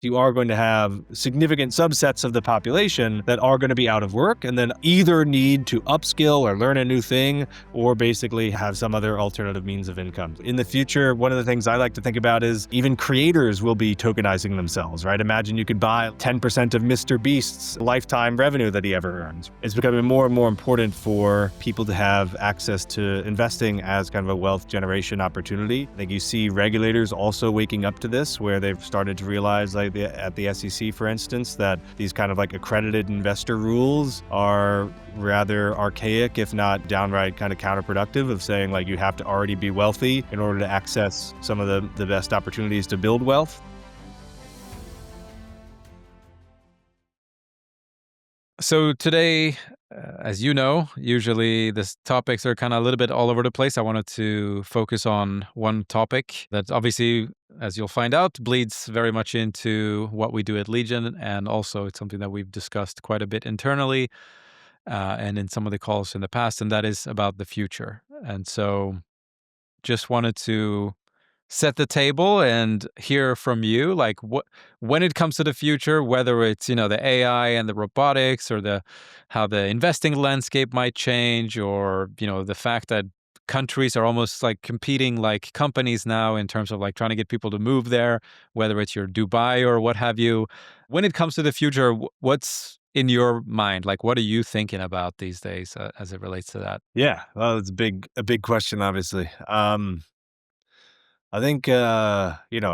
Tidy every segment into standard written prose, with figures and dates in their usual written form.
you are going to have significant subsets of the population that are going to be out of work and then either need to upskill or learn a new thing or basically have some other alternative means of income. In the future, one of the things I like to think about is even creators will be tokenizing themselves, right? Imagine you could buy 10% of Mr. Beast's lifetime revenue that he ever earns. It's becoming more and more important for people to have access to investing as kind of a wealth generation opportunity. I think you see regulators also waking up to this, where they've started to realize, like at the SEC, for instance, that these kind of like accredited investor rules are rather archaic, if not downright kind of counterproductive, of saying like you have to already be wealthy in order to access some of the best opportunities to build wealth. So today, as you know, usually the topics are kind of a little bit all over the place. I wanted to focus on one topic that obviously, as you'll find out, bleeds very much into what we do at Legion. And also it's something that we've discussed quite a bit internally and in some of the calls in the past, and that is about the future. And so just wanted to set the table and hear from you, like what when it comes to the future, whether it's the AI and the robotics, or the how the investing landscape might change, or the fact that countries are almost like competing like companies now in terms of like trying to get people to move there, whether it's your Dubai or what have you. When it comes to the future, what's in your mind? Like, what are you thinking about these days as it relates to that? Yeah, well, it's a big question, obviously. I think uh, Ray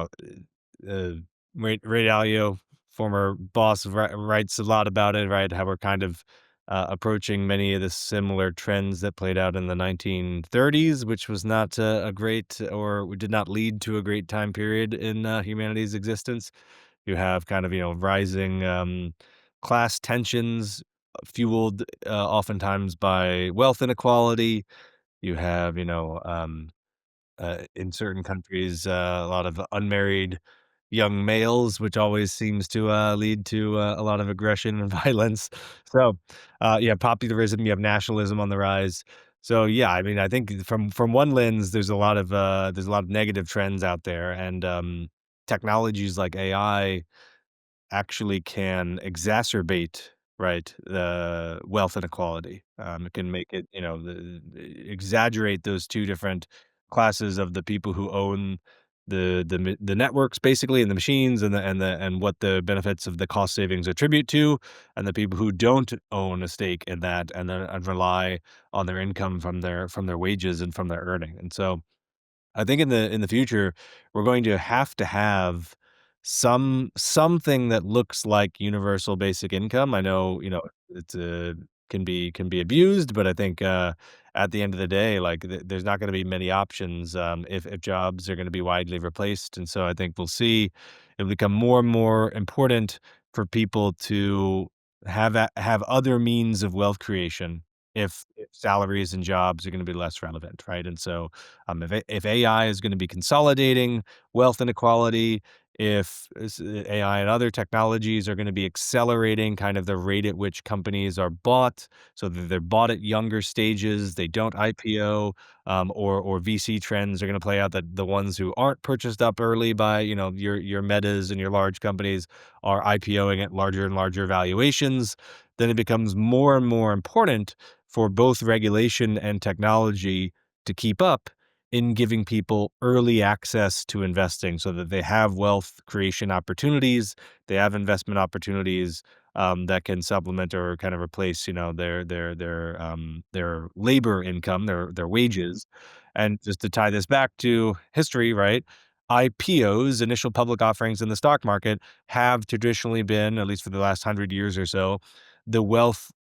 Dalio, former boss, writes a lot about it, right? How we're kind of approaching many of the similar trends that played out in the 1930s, which was not a great, or did not lead to a great time period in humanity's existence. You have kind of rising class tensions, fueled oftentimes by wealth inequality. You have in certain countries, a lot of unmarried young males, which always seems to lead to a lot of aggression and violence. So, you have popularism, you have nationalism on the rise. So, yeah, I mean, I think from one lens, there's a lot of negative trends out there, and technologies like AI actually can exacerbate, right, the wealth inequality. It can make it, exaggerate those two different classes of the people who own the networks basically, and the machines, and what the benefits of the cost savings attribute to, and the people who don't own a stake in that and rely on their income from their wages and from their earning. And so I think in the future, we're going to have something that looks like universal basic income. I know, it's can be abused, but I think at the end of the day, like there's not going to be many options if jobs are going to be widely replaced. And so I think we'll see it'll become more and more important for people to have other means of wealth creation if salaries and jobs are going to be less relevant, right? And so if AI is going to be consolidating wealth inequality, if AI and other technologies are going to be accelerating kind of the rate at which companies are bought, so that they're bought at younger stages, they don't IPO, or VC trends are going to play out, that the ones who aren't purchased up early by your Metas and your large companies are IPOing at larger and larger valuations, then it becomes more and more important for both regulation and technology to keep up in giving people early access to investing so that they have wealth creation opportunities, they have investment opportunities that can supplement or kind of replace, their labor income, their wages. And just to tie this back to history, right? IPOs, initial public offerings in the stock market, have traditionally been, at least for the last 100 years or so, the wealth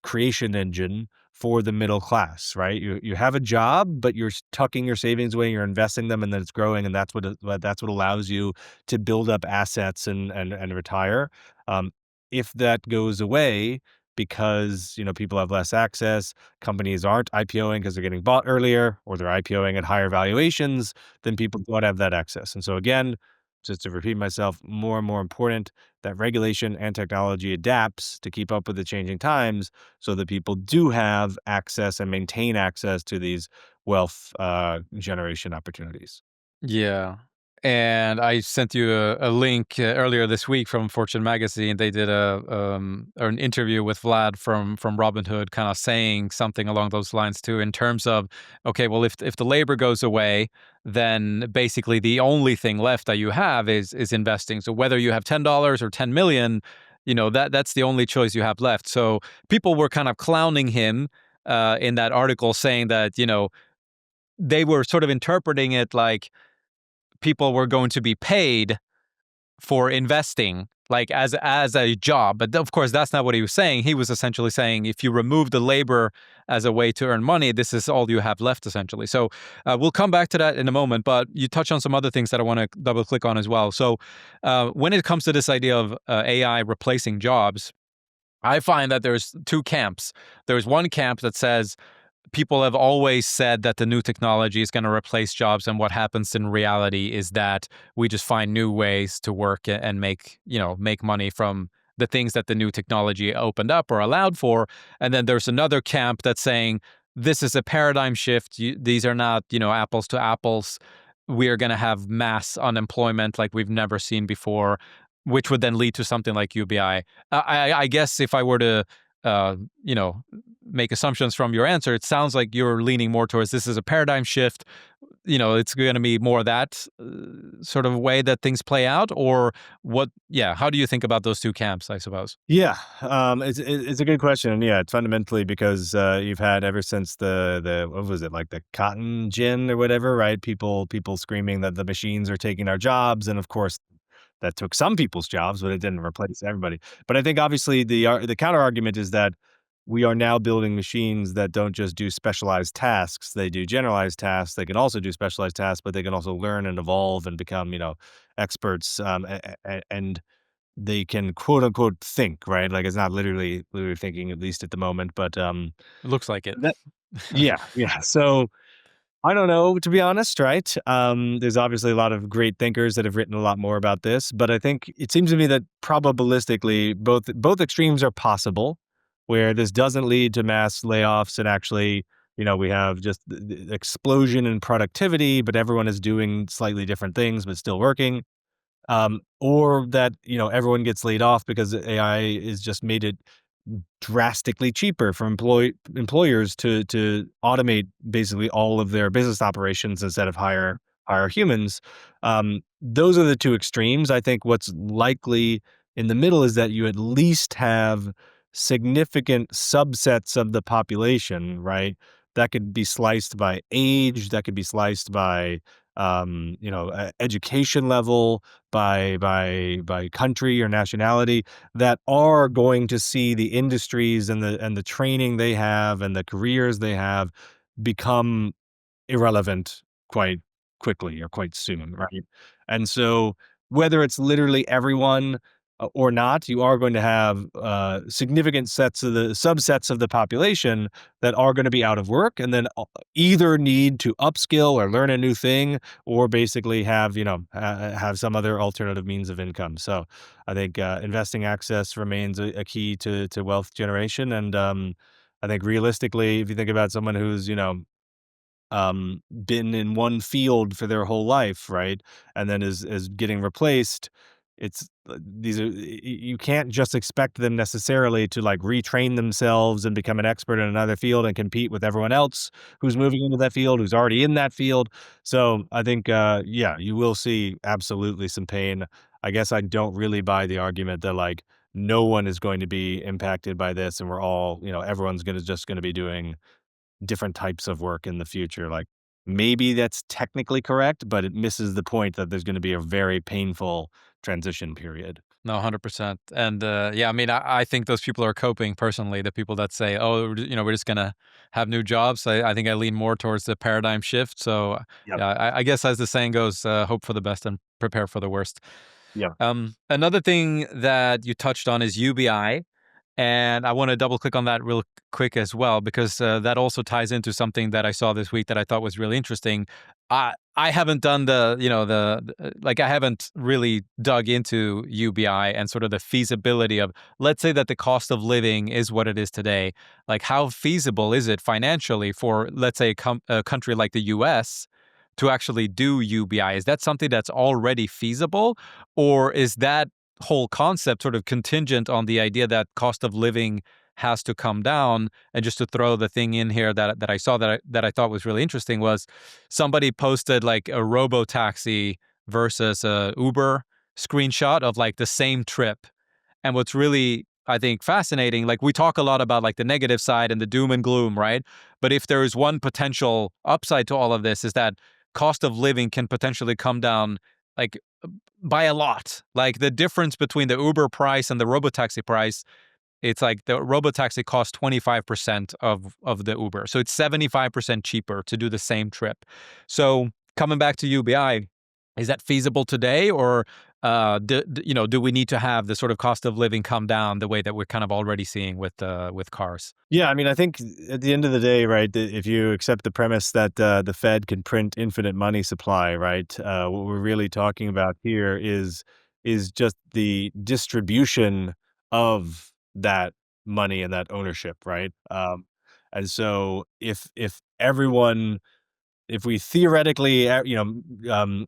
creation engine for the middle class, right? You have a job, but you're tucking your savings away, you're investing them, and then it's growing, and that's what allows you to build up assets and retire. Um, if that goes away because people have less access, companies aren't IPOing because they're getting bought earlier, or they're IPOing at higher valuations, then people don't have that access. And so again, just to repeat myself, more and more important that regulation and technology adapts to keep up with the changing times so that people do have access and maintain access to these wealth generation opportunities. Yeah. And I sent you a link earlier this week from Fortune magazine. They did an interview with Vlad from Robinhood, kind of saying something along those lines too, in terms of, okay, well, if the labor goes away, then basically the only thing left that you have is investing. So whether you have $10 or 10 million, that's the only choice you have left. So people were kind of clowning him in that article, saying that they were sort of interpreting it like people were going to be paid for investing, like as a job. But of course, that's not what he was saying. He was essentially saying, if you remove the labor as a way to earn money, this is all you have left, essentially. So we'll come back to that in a moment. But you touch on some other things that I want to double click on as well. So when it comes to this idea of AI replacing jobs, I find that there's two camps. There's one camp that says people have always said that the new technology is going to replace jobs, and what happens in reality is that we just find new ways to work and make money from the things that the new technology opened up or allowed for. And then there's another camp that's saying this is a paradigm shift. These are not apples to apples. We are going to have mass unemployment like we've never seen before, which would then lead to something like UBI. I guess if I were to uh, you know make assumptions from your answer, it sounds like you're leaning more towards this is a paradigm shift. It's going to be more that sort of way that things play out, or what? Yeah. How do you think about those two camps, I suppose? Yeah, it's a good question, and yeah, it's fundamentally because you've had ever since the what was it, like the cotton gin or whatever, right? People screaming that the machines are taking our jobs, and of course that took some people's jobs, but it didn't replace everybody. But I think obviously the counter argument is that we are now building machines that don't just do specialized tasks; they do generalized tasks. They can also do specialized tasks, but they can also learn and evolve and become experts. And they can quote unquote think, right? Like it's not literally thinking, at least at the moment, but It looks like it. that yeah, yeah. So I don't know, to be honest, right? There's obviously a lot of great thinkers that have written a lot more about this, but I think it seems to me that probabilistically both extremes are possible, where this doesn't lead to mass layoffs and actually, we have just the explosion in productivity, but everyone is doing slightly different things but still working. Or that, everyone gets laid off because AI is just made it drastically cheaper for employers to automate basically all of their business operations instead of hire humans. Those are the two extremes. I think what's likely in the middle is that you at least have significant subsets of the population, right? That could be sliced by age, that could be sliced by education level, by country or nationality, that are going to see the industries and the training they have and the careers they have become irrelevant quite quickly or quite soon, right? And so whether it's literally everyone or not, you are going to have significant sets of the subsets of the population that are going to be out of work and then either need to upskill or learn a new thing or basically have some other alternative means of income. So I think investing access remains a key to wealth generation. And I think realistically, if you think about someone who's been in one field for their whole life, right? And then is getting replaced. It's these are you can't just expect them necessarily to like retrain themselves and become an expert in another field and compete with everyone else who's moving into that field, who's already in that field. So I think yeah, you will see absolutely some pain. I guess I don't really buy the argument that like no one is going to be impacted by this and we're all, everyone's just gonna be doing different types of work in the future. Like maybe that's technically correct, but it misses the point that there's going to be a very painful transition period. No, 100%. And yeah, I mean, I think those people are coping personally. The people that say, oh, we're just going to have new jobs. I think I lean more towards the paradigm shift. So Yep. yeah, I guess as the saying goes, hope for the best and prepare for the worst. Yeah. Another thing that you touched on is UBI. And I want to double click on that real quick as well, because that also ties into something that I saw this week that I thought was really interesting. I haven't done like I haven't really dug into UBI and sort of the feasibility of, let's say that the cost of living is what it is today. Like how feasible is it financially for, let's say, a country like the US to actually do UBI? Is that something that's already feasible, or is that whole concept sort of contingent on the idea that cost of living has to come down? And just to throw the thing in here that I saw that I thought was really interesting was somebody posted like a robo taxi versus a Uber screenshot of like the same trip. And what's really, I think, fascinating, like we talk a lot about like the negative side and the doom and gloom, right? But if there is one potential upside to all of this, is that cost of living can potentially come down like by a lot. Like the difference between the Uber price and the robotaxi price, it's like the robotaxi costs 25% of the Uber. So it's 75% cheaper to do the same trip. So coming back to UBI, is that feasible today, or do we need to have the sort of cost of living come down the way that we're kind of already seeing with cars? Yeah, I mean, I think at the end of the day, right, if you accept the premise that the Fed can print infinite money supply, right, what we're really talking about here is just the distribution of that money and that ownership, right? And so if everyone if we theoretically,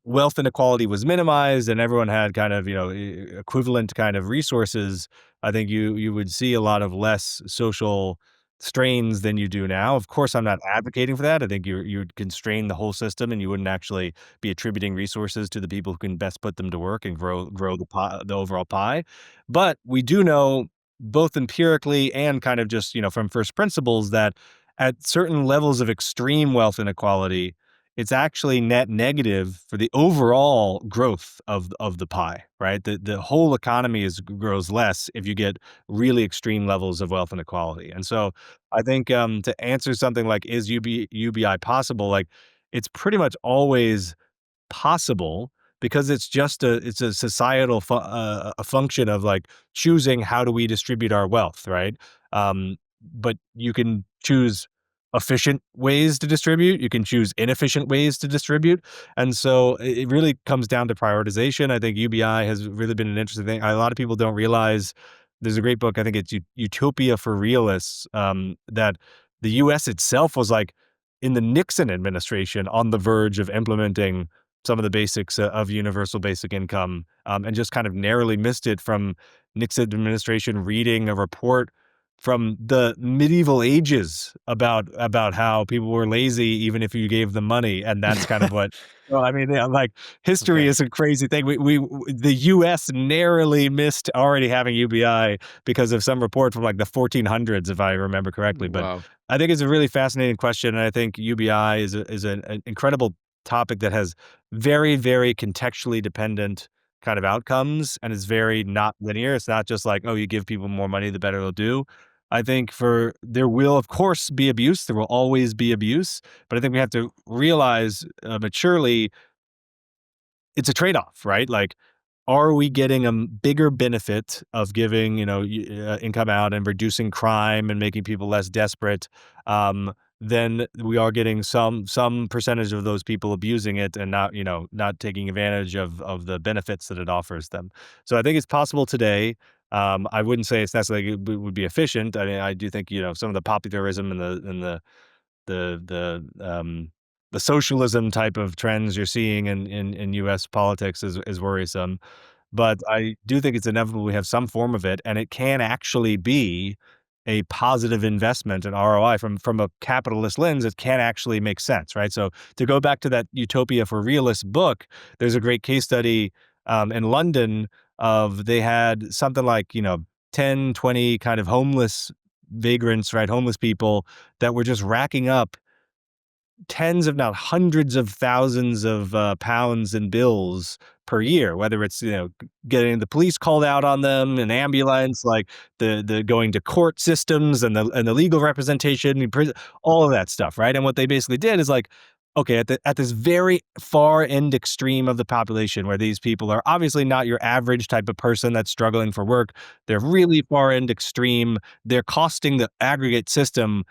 wealth inequality was minimized and everyone had kind of, equivalent kind of resources, I think you would see a lot of less social strains than you do now. Of course, I'm not advocating for that. I think you'd constrain the whole system and you wouldn't actually be attributing resources to the people who can best put them to work and grow the overall pie. But we do know both empirically and kind of just, from first principles that at certain levels of extreme wealth inequality, it's actually net negative for the overall growth of the pie, right? The whole economy grows less if you get really extreme levels of wealth inequality. And so I think to answer something like is UBI possible, like it's pretty much always possible because it's a societal a function of like choosing how do we distribute our wealth, right? But you can choose efficient ways to distribute, you can choose inefficient ways to distribute, and so it really comes down to prioritization. I think UBI has really been an interesting thing. A lot of people don't realize there's a great book, I think it's Utopia for Realists, that the US itself was like in the Nixon administration on the verge of implementing some of the basics of universal basic income, and just kind of narrowly missed it from Nixon administration reading a report from the medieval ages about how people were lazy even if you gave them money, and that's kind of what well, I mean, yeah, like, history Okay. is a crazy thing. The US narrowly missed already having UBI because of some report from, like, the 1400s, if I remember correctly, but Wow. I think it's a really fascinating question, and I think UBI is an incredible topic that has very, very contextually dependent kind of outcomes, and it's very not linear. It's not just like, "Oh, you give people more money, the better they'll do." I think there will, of course, be abuse. There will always be abuse, but I think we have to realize, maturely it's a trade-off, right? Like, are we getting a bigger benefit of giving, income out and reducing crime and making people less desperate, than we are getting some percentage of those people abusing it and not taking advantage of the benefits that it offers them. So I think it's possible today. I wouldn't say it's necessarily would be efficient. I mean, I do think, some of the popularism and the the um the socialism type of trends you're seeing in US politics is worrisome. But I do think it's inevitable we have some form of it, and it can actually be a positive investment and ROI from a capitalist lens. It can actually make sense, right? So to go back to that Utopia for Realists book, there's a great case study in London of they had something like, 10, 20 kind of homeless vagrants, right? Homeless people that were just racking up tens, if not hundreds of thousands of pounds in bills per year, whether it's, getting the police called out on them, an ambulance, like the going to court systems and the legal representation, all of that stuff, right? And what they basically did is like, okay, at this very far end extreme of the population where these people are obviously not your average type of person that's struggling for work, they're really far end extreme. They're costing the aggregate system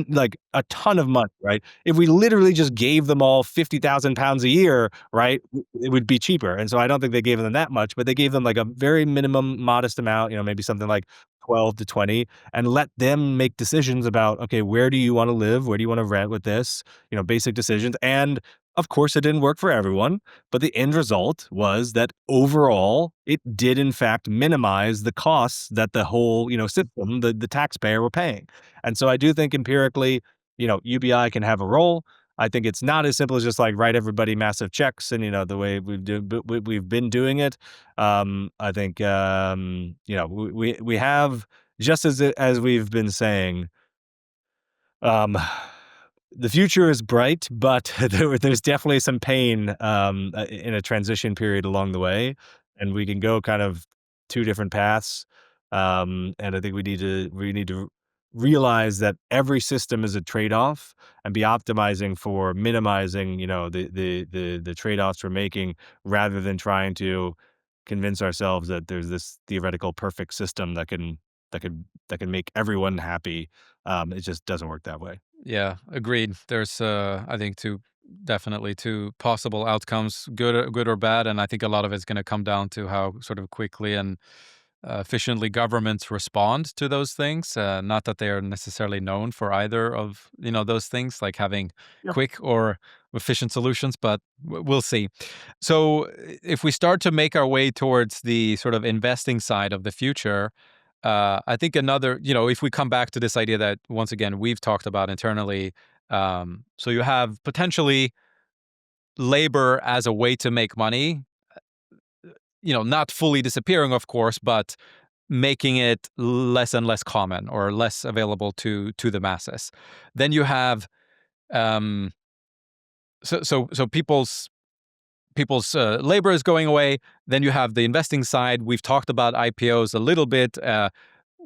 like a ton of money, right? If we literally just gave them all 50,000 pounds a year, right, it would be cheaper. And so I don't think they gave them that much, but they gave them like a very minimum modest amount, maybe something like 12 to 20, and let them make decisions about, okay, where do you want to live? Where do you want to rent with this? Basic decisions. And Of course, it didn't work for everyone, but the end result was that overall, it did in fact minimize the costs that the whole, system, the taxpayer were paying. And so I do think empirically, UBI can have a role. I think it's not as simple as just like write everybody massive checks and the way we've been doing it. I think we have, just as we've been saying, um, the future is bright, but there's definitely some pain, in a transition period along the way, and we can go kind of 2 different paths. And I think we need to realize that every system is a trade-off and be optimizing for minimizing, the trade-offs we're making rather than trying to convince ourselves that there's this theoretical perfect system that can make everyone happy. It just doesn't work that way. Yeah, agreed. There's, I think, definitely two possible outcomes, good or bad, and I think a lot of it's going to come down to how sort of quickly and efficiently governments respond to those things. Not that they are necessarily known for either of those things, like having quick or efficient solutions, but we'll see. So, if we start to make our way towards the sort of investing side of the future, I think another, if we come back to this idea that once again we've talked about internally, so you have potentially labor as a way to make money, not fully disappearing, of course, but making it less and less common or less available to the masses. Then you have um, so people's labor is going away. Then you have the investing side. We've talked about IPOs a little bit.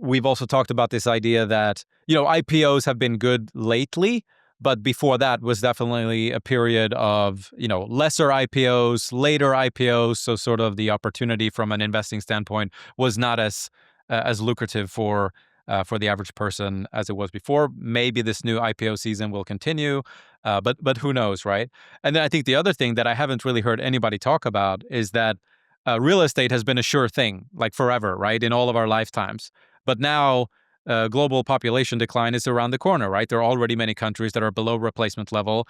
We've also talked about this idea that IPOs have been good lately, but before that was definitely a period of lesser IPOs, later IPOs. So sort of the opportunity from an investing standpoint was not as lucrative for the average person as it was before. Maybe this new IPO season will continue, but who knows, right? And then I think the other thing that I haven't really heard anybody talk about is that real estate has been a sure thing, like forever, right, in all of our lifetimes. But now global population decline is around the corner, right? There are already many countries that are below replacement level.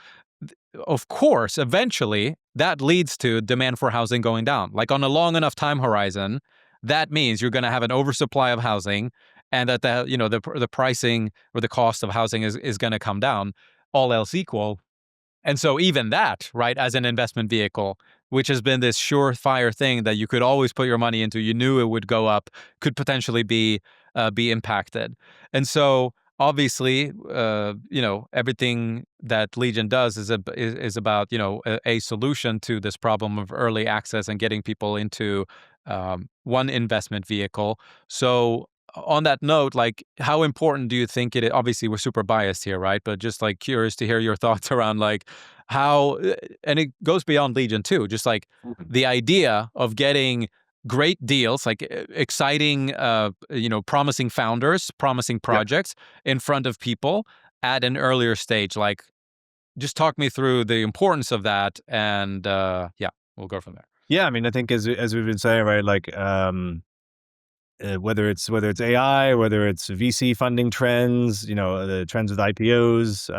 Of course, eventually that leads to demand for housing going down. Like on a long enough time horizon, that means you're going to have an oversupply of housing, and that the pricing or the cost of housing is going to come down, all else equal. And so even that, right, as an investment vehicle, which has been this surefire thing that you could always put your money into, you knew it would go up, could potentially be impacted. And so obviously, everything that Legion does is about a solution to this problem of early access and getting people into one investment vehicle. So on that note, like, how important do you think it is? Obviously, we're super biased here, right? But just like curious to hear your thoughts around like how, and it goes beyond Legion too, just like Mhm. the idea of getting great deals, like exciting, promising founders, promising Yeah. projects in front of people at an earlier stage. Like, just talk me through the importance of that, and yeah, we'll go from there. Yeah, I mean, I think as we've been saying, right, like, whether it's AI, whether it's VC funding trends, the trends with IPOs,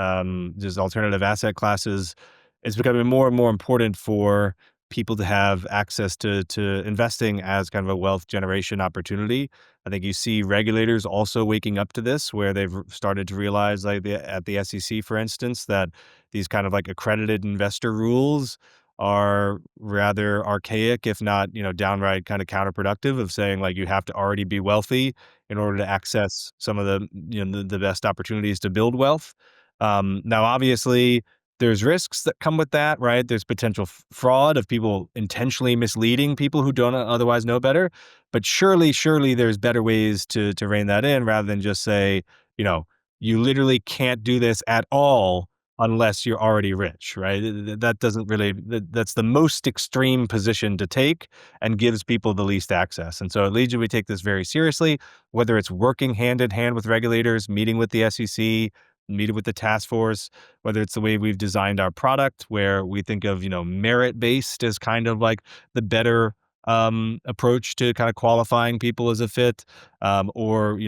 just alternative asset classes, it's becoming more and more important for people to have access to investing as kind of a wealth generation opportunity. I think you see regulators also waking up to this, where they've started to realize, like at the SEC, for instance, that these kind of like accredited investor rules are rather archaic, if not, downright kind of counterproductive, of saying like you have to already be wealthy in order to access some of the best opportunities to build wealth. Now, obviously, there's risks that come with that, right? There's potential fraud of people intentionally misleading people who don't otherwise know better. But surely, there's better ways to rein that in rather than just say, you know, you literally can't do this at all unless you're already rich, right? That doesn't really, that's the most extreme position to take and gives people the least access. And so at Legion, we take this very seriously, whether it's working hand in hand with regulators, meeting with the SEC, meeting with the task force, whether it's the way we've designed our product, where we think of, merit based as kind of like the better approach to kind of qualifying people as a fit, or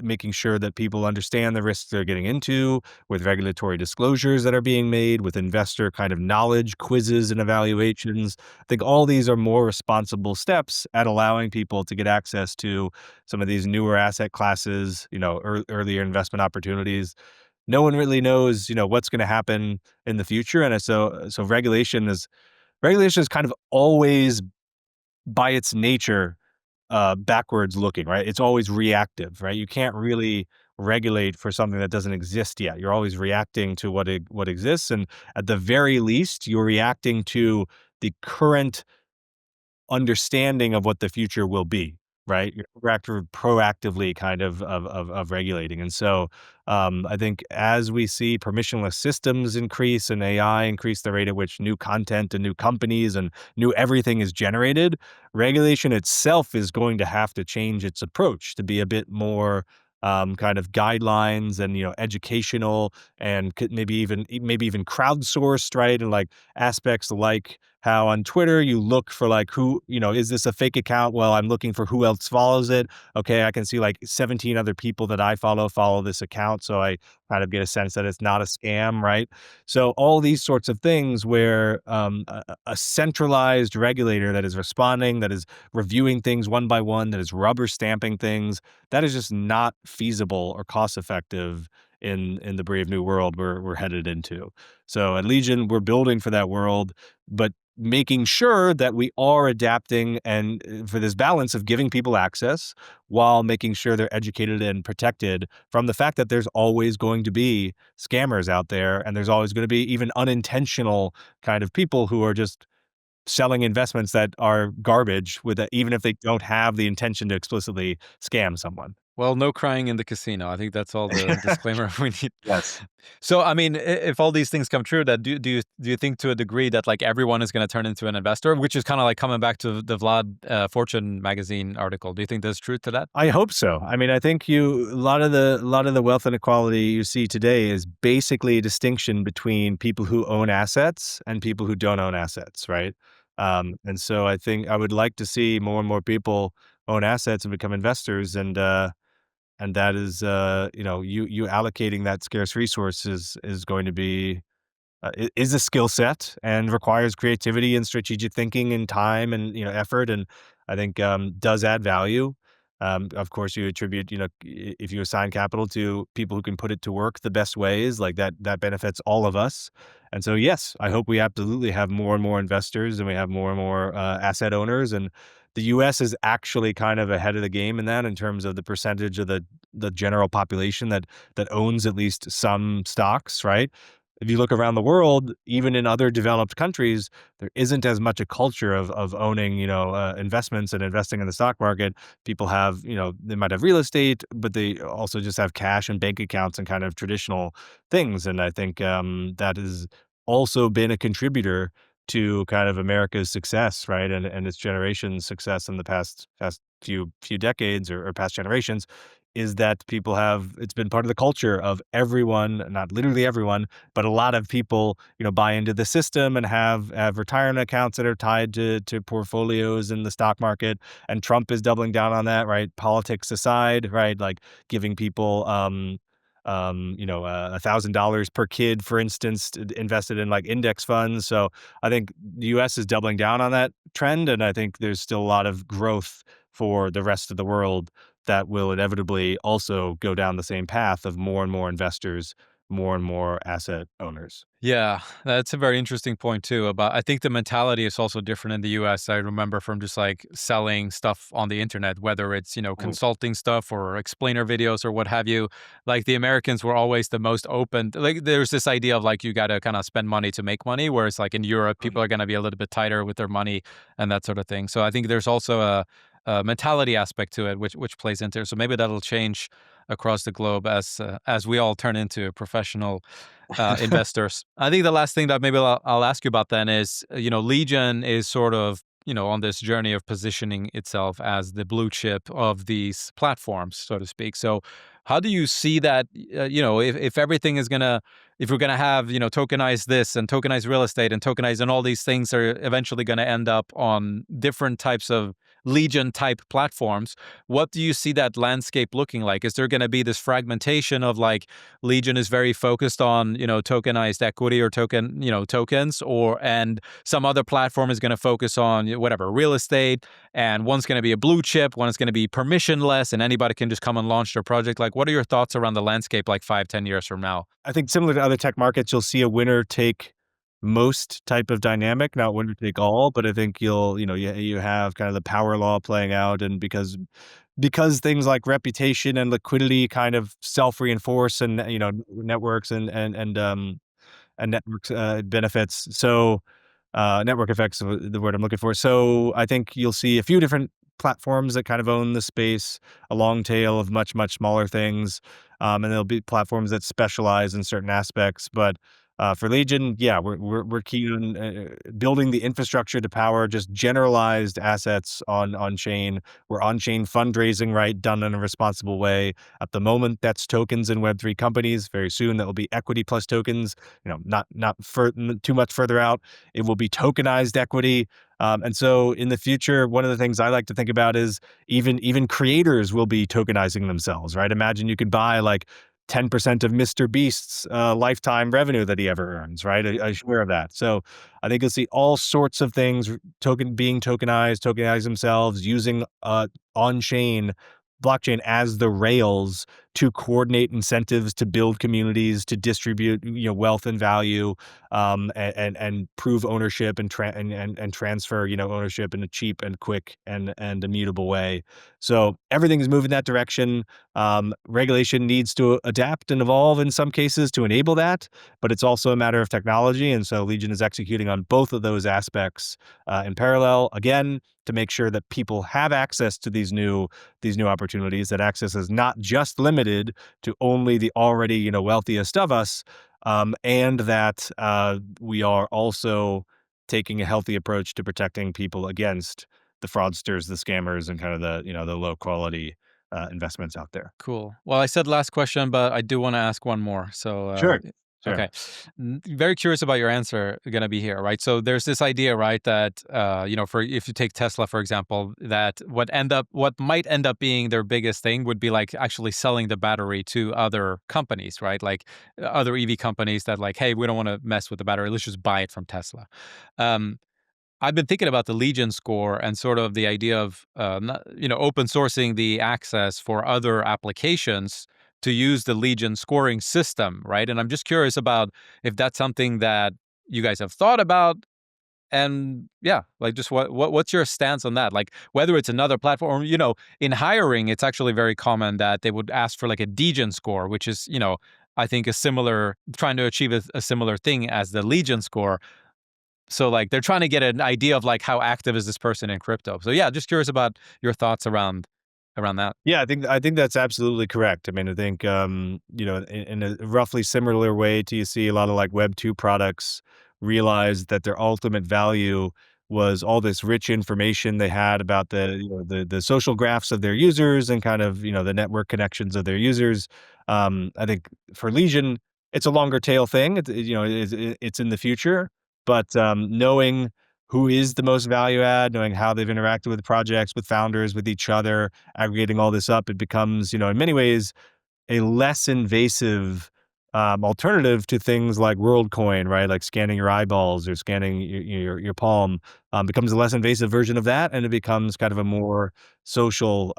making sure that people understand the risks they're getting into, with regulatory disclosures that are being made, with investor kind of knowledge quizzes and evaluations. I think all these are more responsible steps at allowing people to get access to some of these newer asset classes, earlier investment opportunities. No one really knows, what's going to happen in the future, and so regulation is kind of always, by its nature, backwards looking, right? It's always reactive, right? You can't really regulate for something that doesn't exist yet. You're always reacting to what exists, and at the very least, you're reacting to the current understanding of what the future will be, right? You're proactively kind of regulating. And so, I think as we see permissionless systems increase and AI increase the rate at which new content and new companies and new everything is generated, regulation itself is going to have to change its approach to be a bit more, kind of guidelines and, educational, and maybe even crowdsourced, right? And like aspects like how on Twitter you look for like who, is this a fake account? Well, I'm looking for who else follows it. Okay, I can see like 17 other people that I follow this account, so I kind of get a sense that it's not a scam, right? So all these sorts of things where, a centralized regulator that is responding, that is reviewing things one by one, that is rubber stamping things, that is just not feasible or cost effective in the brave new world we're headed into. So at Legion, we're building for that world, but making sure that we are adapting, and for this balance of giving people access while making sure they're educated and protected from the fact that there's always going to be scammers out there, and there's always going to be even unintentional kind of people who are just selling investments that are garbage, with that, even if they don't have the intention to explicitly scam someone. Well, no crying in the casino. I think that's all the disclaimer we need. Yes. So, I mean, if all these things come true, that do you think to a degree that like everyone is going to turn into an investor, which is kind of like coming back to the Vlad Fortune magazine article? Do you think there's truth to that? I hope so. I mean, I think a lot of the wealth inequality you see today is basically a distinction between people who own assets and people who don't own assets, right? And so I think I would like to see more and more people own assets and become investors, and that is, you allocating that scarce resource is going to be, is a skill set and requires creativity and strategic thinking and time and, effort, and I think, does add value. Of course, you attribute, if you assign capital to people who can put it to work the best ways, like that benefits all of us. And so, yes, I hope we absolutely have more and more investors, and we have more and more, asset owners. And the U.S. is actually kind of ahead of the game in that, in terms of the percentage of the general population that owns at least some stocks, right? If you look around the world, even in other developed countries, there isn't as much a culture of owning, investments and investing in the stock market. People have, they might have real estate, but they also just have cash and bank accounts and kind of traditional things. And I think, that has also been a contributor to kind of America's success, right? And its generation's success in the past few decades, or past generations, is that people have, it's been part of the culture of everyone, not literally everyone, but a lot of people, buy into the system and have retirement accounts that are tied to portfolios in the stock market. And Trump is doubling down on that, right? Politics aside, right? Like giving people, $1,000 per kid, for instance, invested in like index funds. So I think the U.S. is doubling down on that trend, and I think there's still a lot of growth for the rest of the world that will inevitably also go down the same path of more and more investors, more and more asset owners. Yeah, that's a very interesting point too. About I think the mentality is also different in the US. I remember from just like selling stuff on the internet, whether it's, Mm. consulting stuff or explainer videos or what have you. Like the Americans were always the most open. Like there's this idea of like you got to kind of spend money to make money, whereas like in Europe, people are going to be a little bit tighter with their money and that sort of thing. So I think there's also a mentality aspect to it, which plays into it. So maybe that'll change across the globe as we all turn into professional investors. I think the last thing that maybe I'll ask you about then is, Legion is sort of, on this journey of positioning itself as the blue chip of these platforms, so to speak. So, how do you see that? If everything is gonna if we're going to have, tokenize this and tokenize real estate and tokenize, and all these things are eventually going to end up on different types of Legion type platforms, what do you see that landscape looking like? Is there going to be this fragmentation of like Legion is very focused on, tokenized equity or tokens, or and some other platform is going to focus on whatever real estate, and one's going to be a blue chip, one is going to be permissionless, and anybody can just come and launch their project? Like, what are your thoughts around the landscape like 5, 10 years from now? I think similar to other tech markets, you'll see a winner take most type of dynamic, not winner take all, but I think you have kind of the power law playing out, and because things like reputation and liquidity kind of self-reinforce, and networks and networks benefits. So network effects is the word I'm looking for. So I think you'll see a few different platforms that kind of own the space, a long tail of much, much smaller things. And there'll be platforms that specialize in certain aspects. But for Legion, yeah, we're keen on building the infrastructure to power just generalized assets on chain. We're on chain fundraising, right, done in a responsible way. At the moment, that's tokens in Web3 companies. Very soon, that will be equity plus tokens. Not too much further out, it will be tokenized equity. And so in the future, one of the things I like to think about is even creators will be tokenizing themselves, right? Imagine you could buy like 10% of Mr. Beast's lifetime revenue that he ever earns, right? A share of that. So I think you'll see all sorts of things being tokenize themselves, using on-chain blockchain as the rails to coordinate incentives, to build communities, to distribute wealth and value, and prove ownership, and transfer ownership in a cheap and quick and immutable way. So everything is moving that direction. Regulation needs to adapt and evolve in some cases to enable that, but it's also a matter of technology. And so Legion is executing on both of those aspects in parallel, again, to make sure that people have access to these new opportunities, that access is not just limited to only the already wealthiest of us, and that we are also taking a healthy approach to protecting people against the fraudsters, the scammers, and kind of the low quality investments out there. Cool. Well, I said last question, but I do want to ask one more. So, Sure. Sure. okay. Very curious about your answer going to be here, right? So there's this idea, right, that for if you take Tesla for example, that what might end up being their biggest thing would be like actually selling the battery to other companies, right? Like other EV companies that like, hey, we don't want to mess with the battery. Let's just buy it from Tesla. Um, I've been thinking about the Legion score and sort of the idea of, open sourcing the access for other applications to use the Legion scoring system, right? And I'm just curious about if that's something that you guys have thought about, and yeah, like just what's your stance on that? Like whether it's another platform, in hiring, it's actually very common that they would ask for like a Degen score, which is, I think a similar, trying to achieve a similar thing as the Legion score. So like they're trying to get an idea of like how active is this person in crypto. So yeah, just curious about your thoughts around that. Yeah, I think that's absolutely correct. I mean, I think in a roughly similar way to you see a lot of like Web 2 products realize that their ultimate value was all this rich information they had about the social graphs of their users, and kind of the network connections of their users. I think for Legion, it's a longer tail thing. It's in the future, but knowing who is the most value add, knowing how they've interacted with projects, with founders, with each other, aggregating all this up, it becomes, in many ways, a less invasive alternative to things like WorldCoin, right? Like scanning your eyeballs or scanning your palm, becomes a less invasive version of that, and it becomes kind of a more social.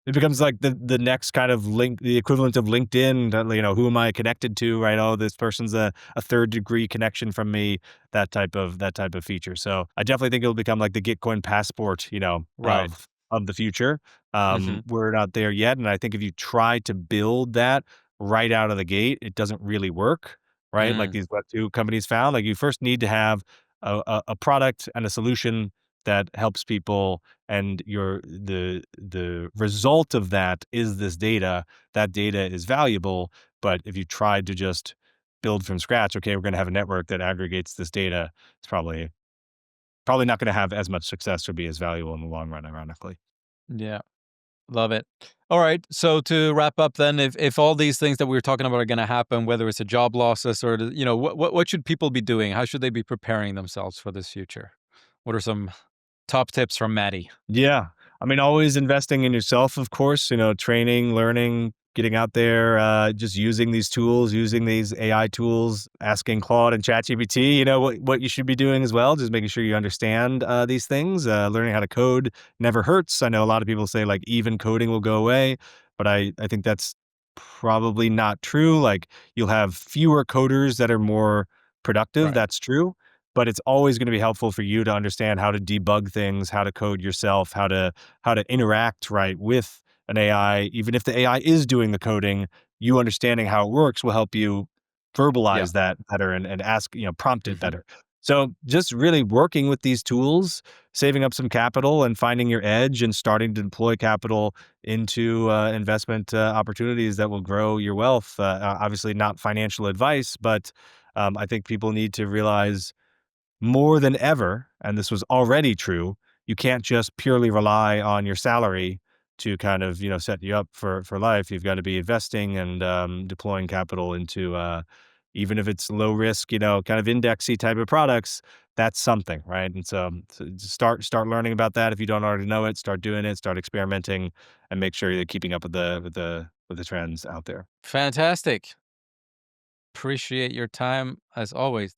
It becomes like the next kind of link, the equivalent of LinkedIn. Who am I connected to? Right? Oh, this person's a third degree connection from me. That type of feature. So I definitely think it'll become like the Gitcoin passport, Right. of the future. Hmm. We're not there yet, and I think if you try to build that right out of the gate, it doesn't really work, right? Like Mm. these Web2 companies found, like you first need to have a product and a solution that helps people, and the result of that is this data. That data is valuable, but if you tried to just build from scratch, okay, we're going to have a network that aggregates this data, it's probably not going to have as much success or be as valuable in the long run, ironically. Yeah. Love it. All right. So to wrap up, then, if all these things that we were talking about are going to happen, whether it's a job losses or what should people be doing? How should they be preparing themselves for this future? What are some top tips from Maddie? Yeah. I mean, always investing in yourself, of course, training, learning, getting out there, just using these tools, using these AI tools, asking Claude and ChatGPT, what you should be doing as well, just making sure you understand these things. Learning how to code never hurts. I know a lot of people say like even coding will go away, but I think that's probably not true. Like you'll have fewer coders that are more productive. Right. That's true, but it's always going to be helpful for you to understand how to debug things, how to code yourself, how to interact right with an AI. Even if the AI is doing the coding, you understanding how it works will help you Yeah. verbalize that better and ask, prompt it Hmm. better. So just really working with these tools, saving up some capital and finding your edge and starting to deploy capital into investment opportunities that will grow your wealth. Obviously not financial advice, but I think people need to realize more than ever, and this was already true, you can't just purely rely on your salary to kind of, set you up for life. You've got to be investing and deploying capital into, even if it's low risk, kind of indexy type of products. That's something, right? And so just start learning about that if you don't already know it. Start doing it. Start experimenting, and make sure you're keeping up with the trends out there. Fantastic. Appreciate your time as always.